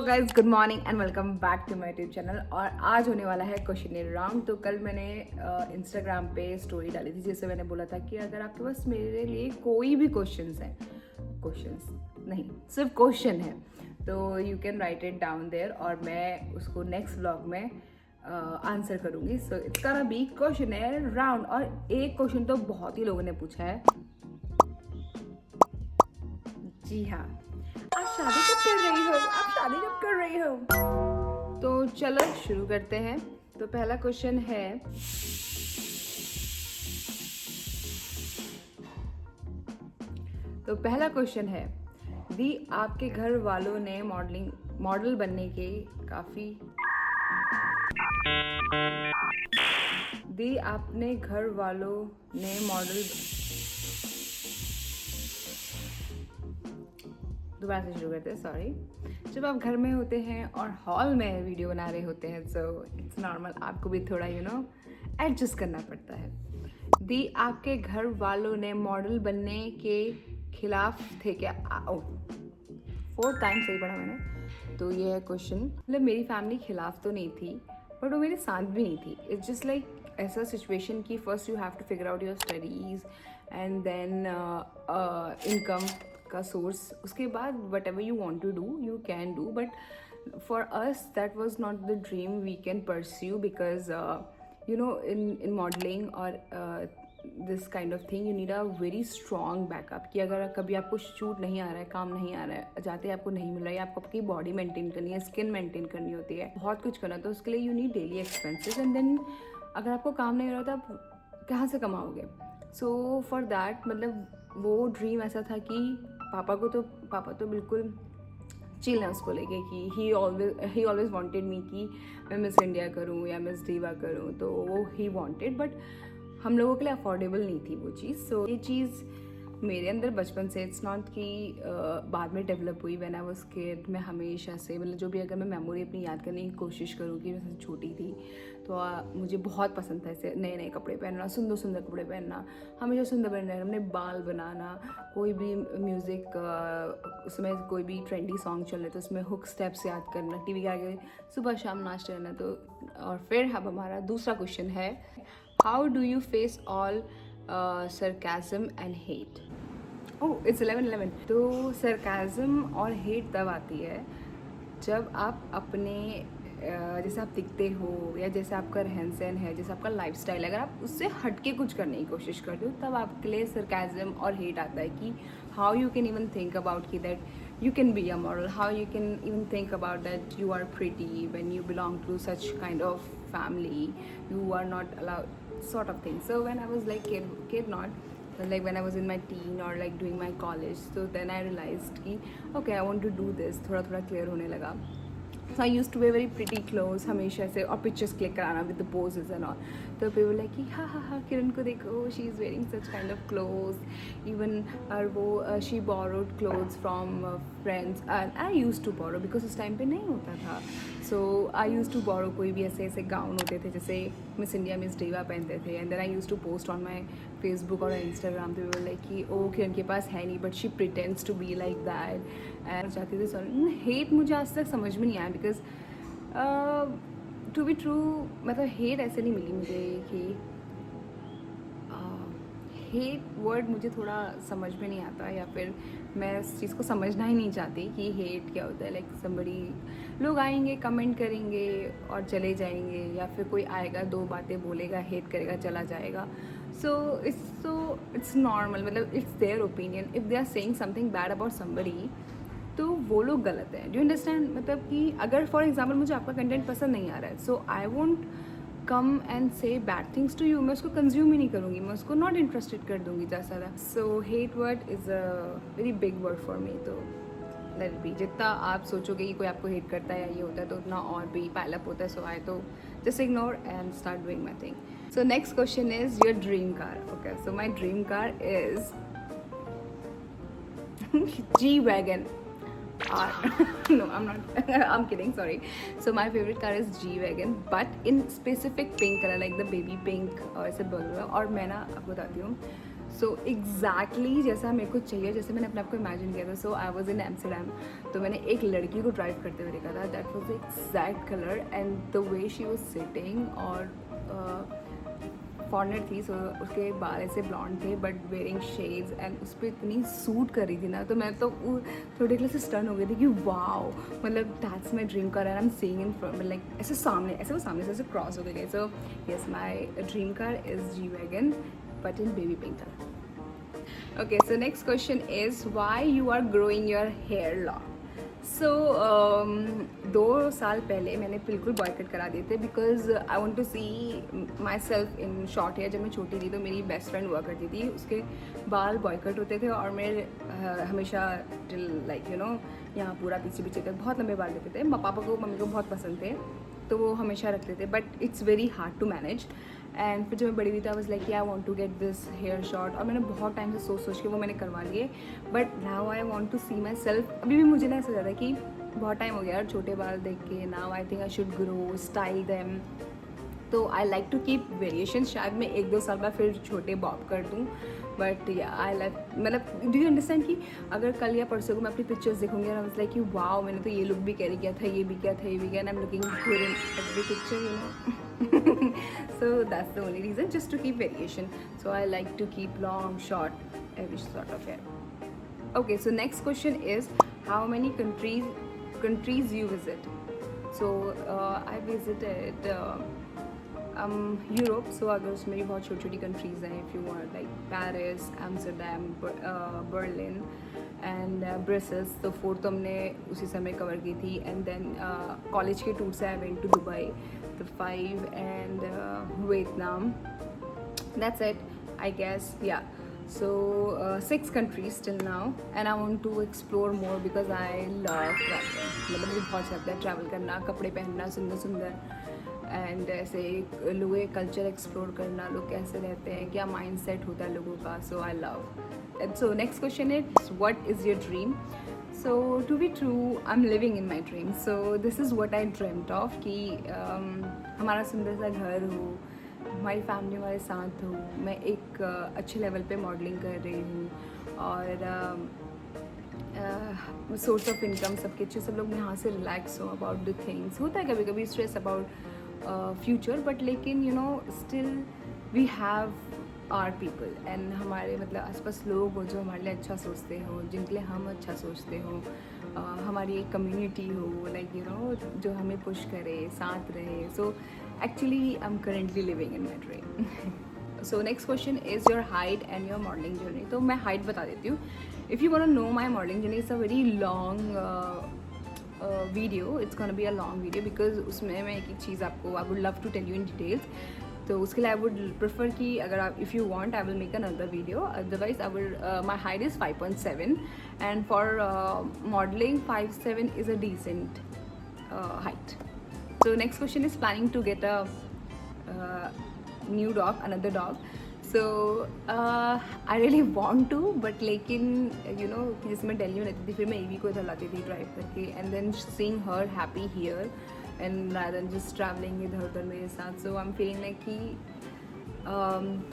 Guys good morning and welcome back to my YouTube channel. और आज होने वाला है क्वेश्चन राउंड। तो कल मैंने इंस्टाग्राम पे स्टोरी डाली थी जिससे मैंने बोला था कि अगर आपके पास मेरे लिए कोई भी क्वेश्चंस नहीं सिर्फ क्वेश्चन है तो you can write it down there और मैं उसको नेक्स्ट व्लॉग में आंसर करूँगी। So it's gonna be question round. और एक क्वेश्चन तो बहुत ही लोगों ने पूछा है, जी हाँ, आप शादी कब कर रही हो, आप शादी कब कर रही हो। तो चलो शुरू करते हैं। तो पहला क्वेश्चन है, दी आपके घर वालों ने मॉडल बनने के काफ़ी दी आपने घर वालों ने मॉडल दोबारा से शुरू करते हैं, सॉरी। जब आप घर में होते हैं और हॉल में वीडियो बना रहे होते हैं सो इट्स नॉर्मल, आपको भी थोड़ा एडजस्ट करना पड़ता है। दी आपके घर वालों ने मॉडल बनने के खिलाफ थे क्या? 4 टाइम सही पढ़ा मैंने। तो ये है क्वेश्चन। मतलब मेरी फैमिली खिलाफ तो नहीं थी बट वो मेरे साथ भी नहीं थी। इट्स जस्ट लाइक ऐसा सिचुएशन कि first you have to figure out your studies and then income का सोर्स, उसके बाद whatever you want to do you can do. But for us that was not the dream we can pursue because in modelling और this kind of thing you need a very strong backup कि अगर कभी आपको shoot नहीं आ रहा है, काम नहीं आ रहा है, जाते आपको नहीं मिल रहा है, आपको आपकी बॉडी मेंटेन करनी है, स्किन मेंटेन करनी होती है, बहुत कुछ करना। तो उसके लिए you need daily expenses and then अगर आपको काम नहीं हो रहा तो आप कहाँ से कमाओगे। सो फॉर दैट मतलब वो ड्रीम ऐसा था कि पापा तो बिल्कुल चिल है उसको लेके कि ही ऑलवेज वांटेड मी कि मैं मिस इंडिया करूँ या मिस दीवा करूँ। तो वो ही वांटेड बट हम लोगों के लिए अफोर्डेबल नहीं थी वो चीज़। सो ये चीज़ मेरे अंदर बचपन से, इट्स नॉट कि बाद में डेवलप हुई। व्हेन आई वाज किड मैं हमेशा से मतलब जो भी अगर मैं मेमोरी अपनी याद करने की कोशिश करूँ कि मैं छोटी थी तो मुझे बहुत पसंद था ऐसे नए नए कपड़े पहनना, सुंदर सुंदर कपड़े पहनना, हमेशा सुंदर बन रहना, अपने बाल बनाना, कोई भी म्यूज़िक उसमें कोई भी ट्रेंडी सॉन्ग चल रहे तो उसमें हुक स्टेप्स याद करना, टीवी के आगे सुबह शाम नाचते रहना। तो और फिर अब हमारा दूसरा क्वेश्चन है, how do you face all sarcasm and hate? Oh it's 11:11। तो सरकाज़म और हेट तब आती है जब आप अपने जैसे आप दिखते हो या जैसे आपका रहन सहन है, जैसे आपका लाइफस्टाइल है, अगर आप उससे हट के कुछ करने की कोशिश करते हो तब आपके लिए सरकाज़म और हेट आता है कि how you can even think about कि that you can be a model, how you can even think about that you are pretty when you belong to such kind of family, you are not allowed sort of thing. So when I was like kid not like when I was in my teen or like doing my college, so then I realized कि okay I want to do this, थोड़ा थोड़ा clear होने लगा। So I used to wear very pretty clothes हमेशा से और pictures click कराना with the poses and all. तो people like कि हाँ किरण को देखो, she is wearing such kind of clothes, even और वो she borrowed clothes from friends and I used to borrow because उस टाइम पे नहीं होता था। So I used to borrow कोई भी ऐसे गाउन होते थे जैसे मिस इंडिया मिस डेवा पहनते थे and then I used to post on my Facebook और Instagram पे people like कि ओ किरण के पास है नहीं but she pretends to be like that and चाहती थी। सॉरी हेट मुझे आज तक समझ में नहीं आया बिकॉज टू बी ट्रू मतलब हेट ऐसे नहीं मिली मुझे कि हेट वर्ड मुझे थोड़ा समझ में नहीं आता या फिर मैं उस चीज़ को समझना ही नहीं चाहती कि हेट क्या होता है। लाइक समबडी लोग आएंगे कमेंट करेंगे और चले जाएंगे या फिर कोई आएगा 2 बातें बोलेगा हेट करेगा चला जाएगा। सो इट्स नॉर्मल, मतलब it's their opinion. If they are saying something bad about somebody तो वो लोग गलत है। Do understand? मतलब कि अगर फॉर एग्जाम्पल मुझे आपका कंटेंट पसंद नहीं आ रहा है सो आई वोंट कम एंड से बैड थिंग्स टू यू, मैं उसको कंज्यूम ही नहीं करूँगी, मैं उसको नॉट इंटरेस्टेड कर दूँगी ज़्यादा। So hate word is a very big word for me. तो लेट बी, जितना आप सोचोगे कि कोई आपको हेट करता है या ये होता है तो उतना और भी पाइल अप होता है। सो आई तो just ignore and start doing my thing. So next question is your dream car. Okay, so my dream car is G-Wagon. No, I'm not. I'm kidding. Sorry. So my favorite car is G-Wagon, but in specific pink color, like the baby pink और ऐसे बोलो। और मैं ना आपको बताती हूँ so exactly जैसा मेरे को चाहिए, जैसे मैंने अपने आप को इमेजिन किया था. सो आई वॉज इन एम्स्टरडैम, तो मैंने एक लड़की को ड्राइव करते हुए देखा था. That was the exact colour and the way she was sitting. और फॉरनर थी, सो उसके बाल ऐसे ब्लॉन्ड थे बट वेयरिंग शेड्स, एंड उस पर इतनी सूट कर रही थी ना, तो मैं तो थोड़ी देर से स्टन हो गई थी कि वाओ, मतलब that's my dream car. And I am seeing in front, like ऐसे सामने, ऐसे वो सामने से ऐसे क्रॉस हो गए. So yes, my dream car is G-Wagon, but in baby pink color. Okay, so next question is why you are growing your hair long. So 2 साल पहले मैंने बिल्कुल बॉयकट करा दिए थे because I want to see myself in short hair. जब मैं छोटी थी तो मेरी बेस्ट फ्रेंड हुआ करती थी, उसके बाल बॉयकट होते थे और मेरे हमेशा लाइक यू नो यहाँ पूरा पीछे पीछे तक बहुत लंबे बाल देते थे. पापा को मम्मी को बहुत पसंद थे तो वो हमेशा रखते थे, but it's very hard to manage. And फिर जब मैं बड़ी हुई थी I was like I want to get this hair short, और मैंने बहुत टाइम से सोच के वो मैंने करवा लिए. But now I want to see myself. अभी भी मुझे ना ऐसा ज़्यादा कि बहुत टाइम हो गया यार छोटे बाल देख के. Now I think I should grow style them. तो I like to keep variation. शायद मैं 1-2 साल बाद फिर छोटे बॉब कर दूँ, बट या आई लाइक, मतलब डू यू अंडरस्टैंड कि अगर कल या परसों को मैं अपनी पिक्चर्स देखूंगी और लाइक कि वाओ, मैंने तो ये लुक भी कैरी किया था, ये भी किया था, ये भी किया, and I am looking good in every picture, you know. So that's the only reason, just to keep variation. So I like to keep long, short, every sort of hair. Okay, so next question is how many countries you visit. So I visited Europe. So अगर उसमें भी बहुत छोटी छोटी countries हैं, if you want, like Paris, Amsterdam, Berlin and Brussels. तो 4 तो हमने उसी समय कवर की थी. एंड देन कॉलेज के टूर से I went to Dubai, the 5 and Vietnam. That's it I guess. Yeah so 6 countries till now, and I want to explore more because I love traveling. मतलब मुझे बहुत अच्छा लगता है ट्रैवल करना, कपड़े पहनना सुंदर सुंदर, एंड ऐसे लोगों के कल्चर एक्सप्लोर करना, लोग कैसे रहते हैं, क्या माइंड सेट होता है लोगों का. So I love. So next question is what is your dream. So to be true I am living in my dream. So this is what I dreamed of कि हमारा सुंदर सा घर हो, हमारी फैमिली हमारे साथ हो, मैं एक अच्छे लेवल पे मॉडलिंग कर रही हूँ, और सोर्स ऑफ इनकम सबके अच्छे, सब लोग यहाँ से रिलैक्स हो अबाउट द थिंग्स. होता है कभी कभी स्ट्रेस अबाउट फ्यूचर, बट लेकिन you know still we have our people, and हमारे मतलब आसपास लोग हो जो हमारे लिए अच्छा सोचते हो, जिनके लिए हम अच्छा सोचते हो. हमारी एक कम्युनिटी हो, लाइक यू नो, जो हमें पुश करे, साथ रहे. So actually I am currently living in my dream. So next question is your height and your modelling journey. तो मैं हाइट बता देती हूँ. If you want to know my modelling journey, it's a very long video. It's gonna be a long video because उसमें मैं एक चीज़ आपको I would love to tell you in details. तो उसके लिए आई वुड प्रेफर कि अगर आप if you want I will make another video. Otherwise I will my height is 5.7 and for modelling 5'7" is a decent height. So next question is planning to get a new dog, another dog. So I really want to, but लेकिन you know कि जैसे मैं दिल्ली में रहती थी, फिर मैं EV को इधर लाती थी ड्राइव करके, and then seeing her happy here and rather than just traveling इधर उधर मेरे साथ. So I'm feeling like कि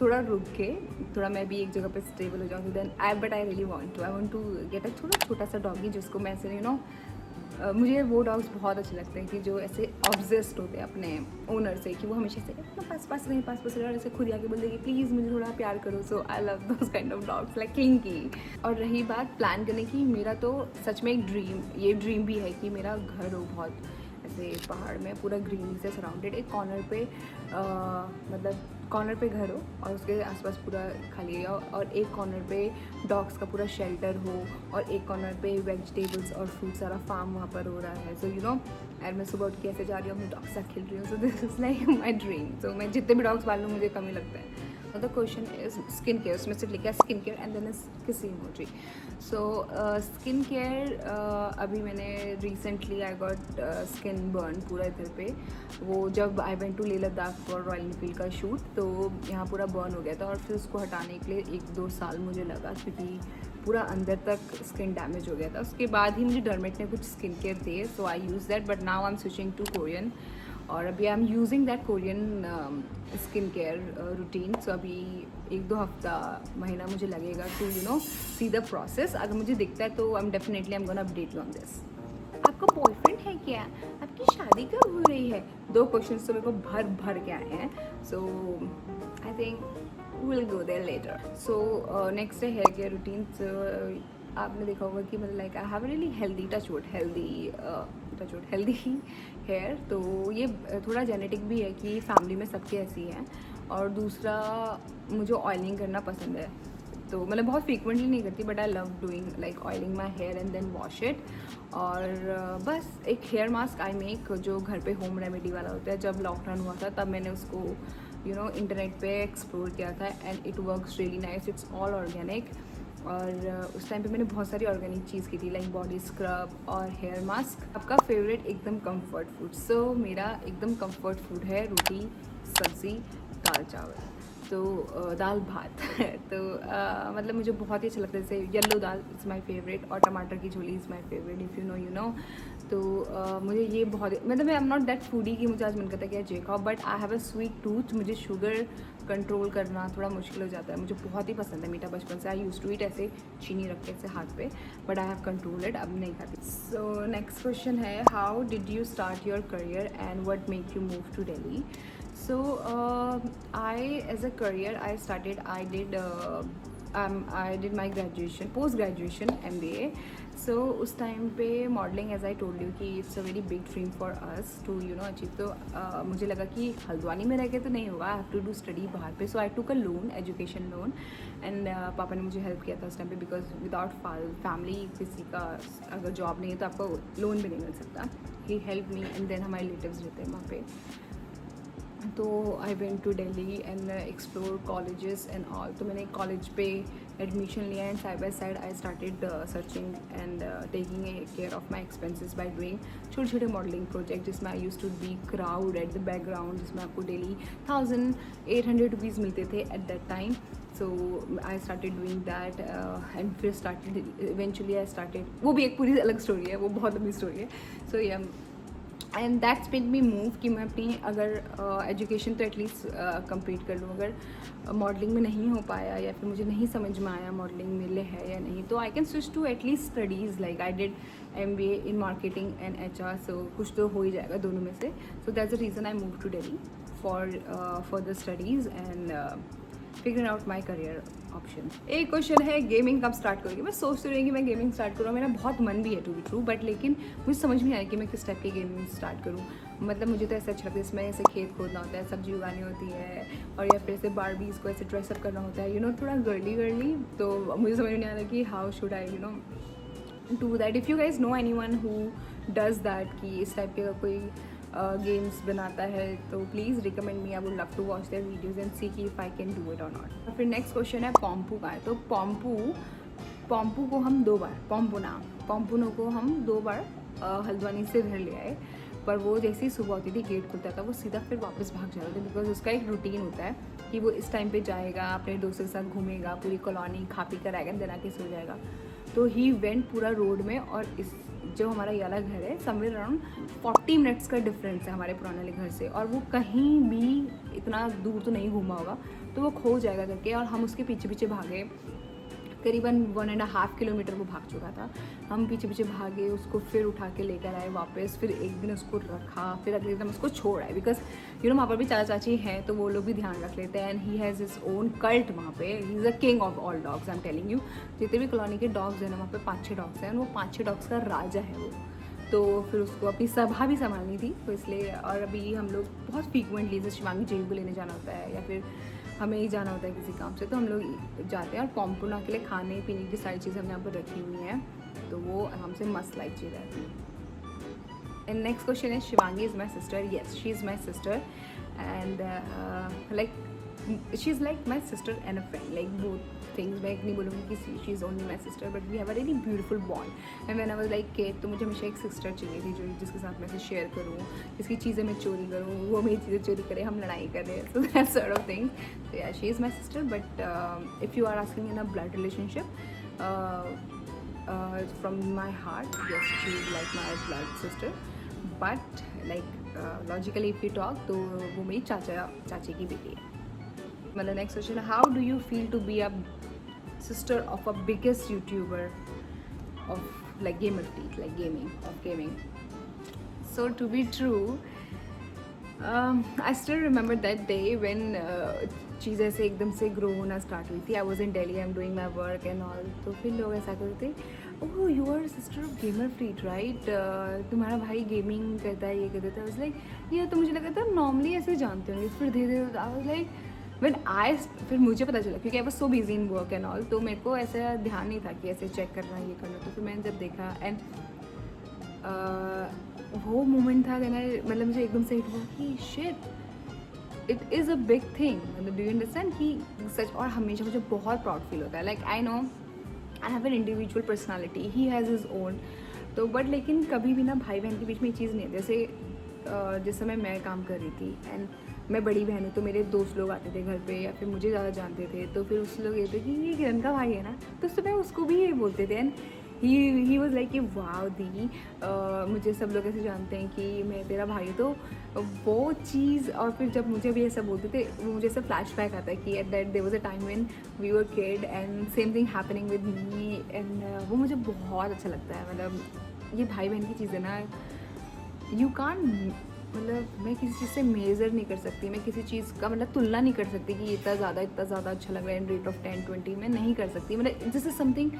थोड़ा रुक के, थोड़ा मैं भी एक जगह पे स्टेबल हो जाऊँ. then but I really want to get a थोड़ा छोटा सा डॉगी जिसको मैं ऐसे you know मुझे वो डॉग्स बहुत अच्छे लगते हैं कि जो ऐसे ऑब्सेस्ड होते हैं अपने ओनर से, कि वो हमेशा से अपना पास रहे और ऐसे खुद आके बोल देगी प्लीज़ मुझे थोड़ा प्यार करो. So I love those kind of dogs like Clinky. और रही बात प्लान करने की, मेरा तो सच में एक ड्रीम भी है कि मेरा घर हो बहुत ऐसे पहाड़ में, पूरा ग्रीनरी से सराउंडेड, एक कॉर्नर पे मतलब कॉर्नर पे घर हो और उसके आसपास पूरा खाली एरिया, और एक कॉर्नर पे डॉग्स का पूरा शेल्टर हो, और एक कॉर्नर पे वेजिटेबल्स और फ्रूट सारा फार्म वहाँ पर हो रहा है. सो यू नो, एंड मैं सुबह उठ के ऐसे जा रही हूँ, अपने डॉग्स साथ खेल रही हूँ. So this is like my dream. So मैं जितने भी डॉग्स पाल लूँ मुझे कम ही लगता है. The question is skin care. उसमें सिर्फ लिखा है skin care and then kiss emoji. So skin care अभी मैंने recently I got skin burn पूरा इधर पे. वो जब I went to Leh Ladakh for Royal Enfield का शूट, तो यहाँ पूरा बर्न हो गया था, और फिर उसको हटाने के लिए 1-2 साल मुझे लगा क्योंकि पूरा अंदर तक स्किन डैमेज हो गया था. उसके बाद ही मुझे डर्मेट ने कुछ स्किन केयर दिए, so I use that, but now I am switching to Korean. और अभी I am using that Korean skin care routine. So अभी 1-2 हफ्ता महीना मुझे लगेगा टू सी द प्रोसेस. अगर मुझे दिखता है तो I am gonna update you on this. आपका बॉयफ्रेंड है क्या? आपकी शादी कब हो रही है? 2 क्वेश्चंस तो मेरे को भर भर के आए हैं. So I think will go there later. So next है हेयर केयर रूटीन. आपने देखा होगा कि मतलब like I have really healthy healthy hair. तो ये थोड़ा जेनेटिक भी है कि फैमिली में सबके ऐसी हैं. और दूसरा, मुझे ऑयलिंग करना पसंद है. तो मतलब बहुत फ्रीक्वेंटली नहीं करती, but I love doing like oiling my hair and then wash it. और बस एक हेयर मास्क आई मेक जो घर पे होम रेमेडी वाला होता है. जब लॉकडाउन हुआ था तब मैंने उसको इंटरनेट पे एक्सप्लोर किया था and it works really nice. It's all organic. और उस टाइम पे मैंने बहुत सारी ऑर्गेनिक चीज़ की थी लाइक बॉडी स्क्रब और हेयर मास्क. आपका फेवरेट एकदम कंफर्ट फूड? सो मेरा एकदम कंफर्ट फूड है रोटी, सब्ज़ी, दाल चावल. तो दाल भात. तो मतलब मुझे बहुत ही अच्छा लगता है. जैसे yellow dal is my favourite और टमाटर की झोली is my favourite. If you know. तो मुझे ये बहुत, मतलब I am not that foodie कि मुझे आज मन करता है कि ये खाओ, but I have a sweet tooth. मुझे शुगर कंट्रोल करना थोड़ा मुश्किल हो जाता है. मुझे बहुत ही पसंद है मीठा बचपन से. आई यूज टू ईट ऐसे चीनी रख के ऐसे हाथ पे, बट आई हैव कंट्रोल्ड. अब नहीं खाती. सो नेक्स्ट क्वेश्चन है, how did you start your career and what make you move to Delhi? So as a career, I did my graduation, post graduation MBA. So उस time पे modelling, as I told you कि it's a very big dream for us to achieve. तो मुझे लगा कि हल्द्वानी में रह के तो नहीं होगा, I have to do study बाहर पे. So I took a loan, education loan. And पापा ने मुझे हेल्प किया था उस टाइम पे, बिकॉज विदाउट फैमिली किसी का अगर जॉब नहीं है तो आपको लोन भी नहीं मिल सकता. He help me and then हमारे रिलेटिव्स रहते हैं वहाँ पे. तो I went to Delhi and explore colleges and all. तो मैंने कॉलेज पे एडमिशन लिया and side by side I started searching and taking care of my expenses by doing छोटे छोटे मॉडलिंग प्रोजेक्ट, जिसमें I use to be crowd at the background, जिसमें आपको daily 1800 rupees मिलते थे at that time. So I started doing that and फिर eventually I started, वो भी एक पूरी अलग स्टोरी है, वो बहुत लंबी स्टोरी है. सो ये and that's made me move कि मैं अपनी अगर एजुकेशन तो एटलीस्ट कंप्लीट कर लूँ. अगर मॉडलिंग में नहीं हो पाया या फिर मुझे नहीं समझ में आया मॉडलिंग मिले है या नहीं, तो I can switch to at least studies. Like I did MBA in marketing and HR. So कुछ तो हो ही जाएगा दोनों में से. So that's the reason I move to Delhi for the studies and figure out my career option. एक question है, गेमिंग कब स्टार्ट करोगे? मैं सोच रही हूँ कि मैं गेमिंग स्टार्ट करूँ. मेरा बहुत मन भी है टू बी ट्रू, बट लेकिन मुझे समझ में नहीं आया कि मैं किस टाइप की गेमिंग स्टार्ट करूँ. मतलब मुझे तो ऐसा अच्छा लगता है इसमें ऐसे खेत खोदना होता है, सब्जी उगानी होती है, और या फिर ऐसे बारबीज़ को ऐसे ड्रेसअप करना होता है, थोड़ा गर्ली. तो मुझे समझ में नहीं आ रहा कि how should I do that. If you guys know anyone who does that, कि इस टाइप का कोई गेम्स बनाता है, तो please recommend me. I would love to watch their videos and see कि if I can do it और not. फिर नेक्स्ट क्वेश्चन है, पॉम्पू का है. तो पॉम्पू को हम 2 बार, पॉम्पूनो को हम 2 बार हल्द्वानी से घर ले आए. पर वो जैसे ही सुबह होती थी, गेट खुलता था, वो सीधा फिर वापस भाग जाता था. बिकॉज उसका एक रूटीन होता है कि वो इस टाइम पे जाएगा, अपने दोस्तों के साथ घूमेगा, पूरी कॉलोनी खा पी कर आएगा, देन आके सो जाएगा. तो ही वेंट पूरा रोड में. और इस जो हमारा ये वाला घर है, समवेयर अराउंड 40 मिनट्स का डिफरेंस है हमारे पुराने वाले घर से, और वो कहीं भी इतना दूर तो नहीं घूमा होगा, तो वो खो जाएगा करके. और हम उसके पीछे पीछे भागे, करीबन 1.5 किलोमीटर वो भाग चुका था. हम पीछे पीछे भागे, उसको फिर उठा के लेकर आए वापस. फिर एक दिन उसको रखा, फिर अगले दिन उसको छोड़ आए. बिकॉज वहाँ पर भी चाचा चाची हैं, तो वो लोग भी ध्यान रख लेते हैं. And he has his own cult वहाँ पे. He is a king of all dogs. I am telling you, जितने भी कॉलोनी के डॉग्स हैं ना, वहाँ पे 5-6 डॉग्स हैं, वो 5-6 डॉग्स का राजा है वो. तो फिर उसको अपनी सभा भी संभालनी थी, तो इसलिए. और अभी हम लोग बहुत फ्रीक्वेंटली, जैसे शिवांगी जी को लेने जाना होता है या फिर हमें ही जाना होता है किसी काम से, तो हम लोग जाते हैं. और पॉम्पूना के लिए खाने पीने की सारी चीज़ें हमने यहाँ पर रखी हुई हैं, तो वो हमसे मस्त लाइक चीज़ रहती है. एंड नेक्स्ट क्वेश्चन है, Shivangi is my sister? Yes, she is my sister. And like she is like my sister and a friend, like both things. मैं नहीं बोलूँगी कि she is only my sister, but we have a very beautiful bond. And when I was like kid, तो मुझे हमेशा एक sister चाहिए थी जिसके साथ मैं शेयर करूँ, जिसकी चीज़ें मैं चोरी करूँ, वो मेरी चीज़ें चोरी करे, हम लड़ाई करें. So that sort of things. So yeah, she is my sister, but if you are asking in a blood relationship, from my heart, yes, she is like my blood sister. But like logically if you talk तो वो मेरी चाची की बेटी है. मतलब next question, how do you feel to be a sister of a biggest YouTuber of like gamer feed, like gaming. So to be true, I still remember that day when चीज़ें ऐसे एकदम से ग्रो होना start हुई थी. I was in Delhi, I am doing my work and all. तो फिर लोग ऐसा करते थे, oh you are sister of gamer Freed right, तुम्हारा भाई गेमिंग करता है, ये करता था. आई वाज लाइक ये तो मुझे लगा था नॉर्मली ऐसे जानते होंगे. फिर धीरे धीरे आई वाज लाइक फिर मुझे पता चला क्योंकि I was so busy in work and all, तो मेरे को ऐसा ध्यान नहीं था कि ऐसे चेक करना ये करना. तो फिर मैंने जब देखा एंड वो मोमेंट था देना, मतलब मुझे एकदम से हिट हुआ कि shit it is a big thing. मतलब डू यू अंडरस्टैंड कि सच. और हमेशा मुझे बहुत प्राउड फील होता है. Like I know I have an individual personality, he has his own. तो बट लेकिन कभी भी ना भाई बहन के बीच में ये चीज़ नहीं है. जैसे जिस समय मैं काम कर रही थी एंड मैं बड़ी बहन हूँ, तो मेरे दोस्त लोग आते थे घर पे या फिर मुझे ज़्यादा जानते थे, तो फिर उस लोग ये थे कि ये किरण का भाई है ना, तो उस समय उसको भी ये बोलते थे. एंड ही वॉज लाइक कि वाव दी, मुझे सब लोग ऐसे जानते हैं कि मैं तेरा भाई. तो वो चीज़, और फिर जब मुझे भी ऐसा बोलते थे मुझे ऐसा फ्लैशबैक आता है कि at that there was a time when we were kid and same thing happening with me. And वो मुझे बहुत अच्छा लगता है. मतलब ये भाई बहन की चीज़ें ना, यू कांट, मतलब मैं किसी चीज़ से मेज़र नहीं कर सकती, मैं किसी चीज़ का मतलब तुलना नहीं कर सकती कि इतना ज़्यादा अच्छा लग रहा है इन रेट ऑफ 10-20 में नहीं कर सकती. मतलब दिस इज समथिंग,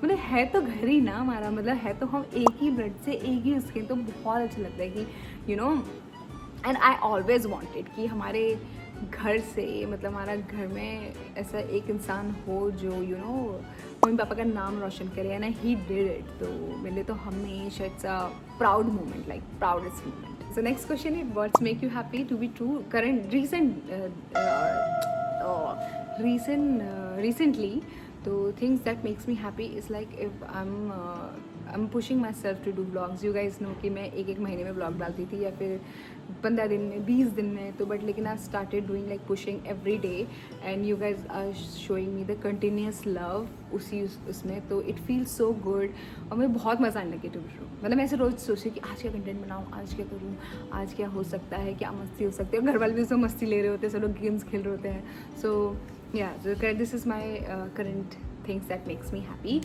मतलब है तो घर ही ना हमारा, मतलब है तो हम एक ही ब्लड से एक ही उसके, तो बहुत अच्छा लगता है कि you know. And I always wanted कि हमारे घर से, मतलब हमारा घर में ऐसा एक इंसान हो जो यू नो मम्मी पापा का नाम रोशन करे. And he did it. तो मेरे लिए तो हमेशा it's a proud moment, like proudest moment. So next question is, what make you happy to be true? Recently, so things that makes me happy is like if I'm pushing myself to do vlogs. You guys know कि मैं एक महीने में vlog डालती थी या फिर 15 दिन में, 20 दिन में. तो बट लेकिन I started doing like pushing every day and you guys are showing me the continuous love उसमें. तो it feels so good और मुझे बहुत मज़ा आने लगे. मतलब मैं ऐसे रोज़ सोचती कि आज क्या कंटेंट बनाऊँ, आज क्या करूँ, आज क्या हो सकता है, क्या मस्ती हो सकती है. घर वाले भी सब मस्ती ले रहे होते हैं, सब लोग गेम्स खेल रहे होते हैं. सो yeah, so this is my current things that makes me happy.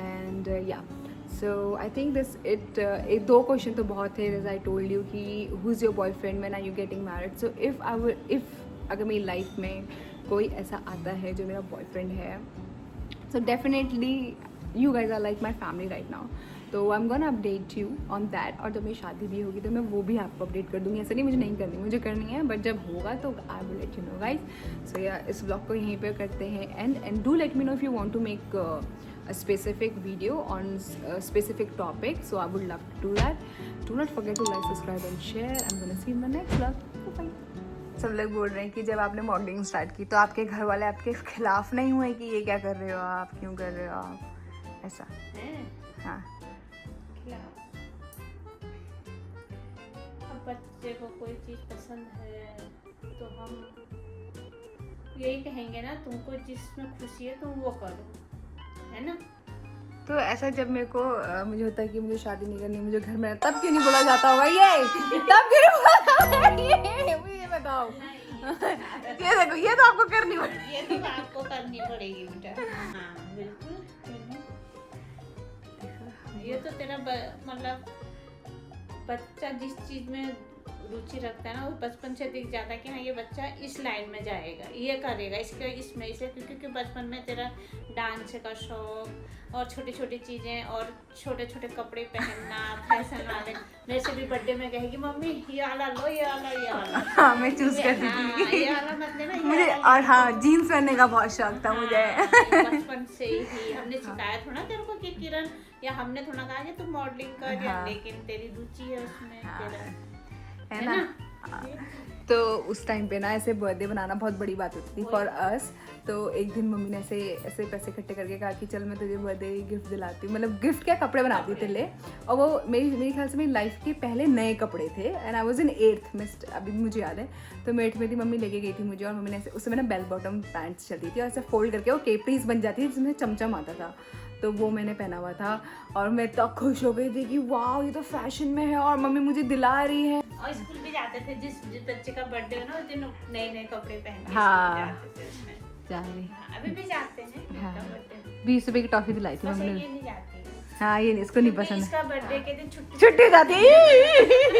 And yeah, so I think this it दो क्वेश्चन तो बहुत है. as I told you कि who is your boyfriend, when are you getting married. so if अगर मेरी life में कोई ऐसा आता है जो मेरा बॉयफ्रेंड है, so definitely you guys are like my family right now. तो I am gonna update you on that. और जब मेरी शादी भी होगी तो मैं वो भी आपको अपडेट कर दूँगी. ऐसा नहीं मुझे नहीं करनी, मुझे करनी है, बट जब होगा तो I will let you know guys. So yeah इस ब्लॉग को यहीं पे करते हैं. And do let me know if you want to make a specific video on a specific topic, so I would love to do that. Do not forget to like, subscribe and share. I'm gonna see you in the next vlog. Bye. सब लोग बोल रहे हैं कि जब आपने modelling start की तो आपके घर वाले आपके खिलाफ नहीं हुए कि ये क्या कर रहे हो आप, क्यों कर रहे हो आप, ऐसा? हाँ. अब बच्चे को कोई चीज़ पसंद है तो हम यही कहेंगे ना, तुमको जिसमें खुशी है तुम वो करो, है ना. तो ऐसा जब मेरे को मुझे होता है कि मुझे शादी नहीं करनी, मुझे घर में, तब क्यों नहीं बोला जाता होगा ये, तब क्यों नहीं बोला ये, मुझे ये बताओ. ये देखो, ये तो आपको करनी पड़ेगी, ये तो आपको करनी पड़ेगी बेटा. हाँ बिल्कुल. ये तो तेरा मतलब बच्चा जिस चीज़ में रुचि रखता है ना, वो बचपन से दिख जाता है कि हाँ ये बच्चा इस लाइन में जाएगा, ये करेगा, इसमें क्योंकि बचपन में तेरा डांस का शौक और छोटी छोटी चीज़ें और छोटे छोटे कपड़े पहनना, फैशन वाले. मेरे से भी बर्थडे में कहेगी मम्मी ये वाला लो, ये वाला, ये वाला. हाँ मैं चूज करती थी. ये वाला मत लेना मुझे. और हाँ, जीन्स पहनने का बहुत शौक था मुझे. बचपन से ही हमने सिखाया थोड़ा तेरे को कि किरण, या हमने थोड़ा कहा कि तुम मॉडलिंग कर, या लेकिन तेरी रुचि है उसमें, तेरा है ना. तो उस टाइम पे ना ऐसे बर्थडे बनाना बहुत बड़ी बात होती थी फॉर अस. तो एक दिन मम्मी ने ऐसे पैसे इकट्ठे करके कहा कि चल मैं तुझे बर्थडे गिफ्ट दिलाती हूँ. मतलब गिफ्ट क्या, कपड़े बनाती थी ले. और वो मेरे ख्याल से मेरी लाइफ के पहले नए कपड़े थे. And I was in 8th में, अभी मुझे याद है. तो मैं 8th में थी, मम्मी लेके गई थी मुझे. और मम्मी ने ऐसे, उससे मैंने बेल बॉटम पैंट्स चलती थी और ऐसे फोल्ड करके वो केपरीज बन जाती थी जिसमें चमचम आता था. तो वो मैंने पहना हुआ था और मैं इतना खुश हो गई थी कि वाह ये तो फैशन में है और मम्मी मुझे दिला रही है। और स्कूल भी जाते थे, जिस बच्चे का बर्थडे हो ना उस दिन नए नए कपड़े पहन के हाँ। स्कूल जाते थे उसमें। अभी भी जाते हैं। हाँ। इसका birthday। 20 रुपए की टॉफी दिलाई थी बस मम्मी ये ने। नहीं जाती है। हाँ ये नहीं, इसको नहीं क्योंकि पसंद है। इसका बर्थडे के दिन छुट्टी हो जाती है।